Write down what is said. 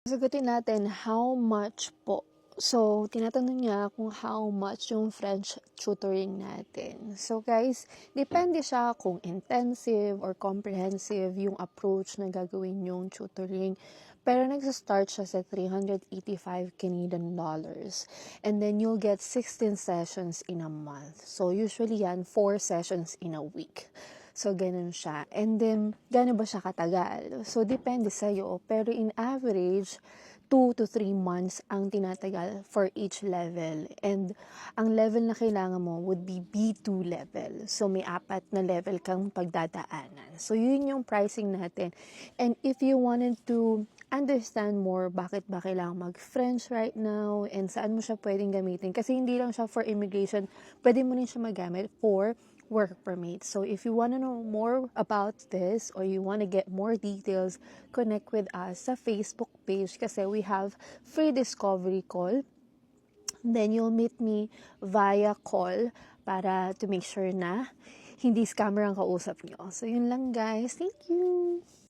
Sagutin natin, how much po? So, tinatanong niya kung how much yung French tutoring natin. So guys, depende siya kung intensive or comprehensive yung approach na gagawin yung tutoring. Pero nagsa-start siya sa 385 Canadian dollars. And then you'll get 16 sessions in a month. So usually yan, 4 sessions in a week. So, ganun siya. And then, gano'n ba siya katagal? So, depende sa'yo. Pero in average, 2 to 3 months ang tinatagal for each level. And ang level na kailangan mo would be B2 level. So, may 4 na level kang pagdadaanan. So, yun yung pricing natin. And if you wanted to understand more bakit ba kailangan mag-French right now and saan mo siya pwedeng gamitin. Kasi hindi lang siya for immigration, pwede mo rin siya magamit for work permit. So if you want to know more about this or you want to get more details, connect with us sa Facebook page kasi we have free discovery call. Then you'll meet me via call para to make sure na hindi scammer ang kausap nyo. So yun lang guys. Thank you!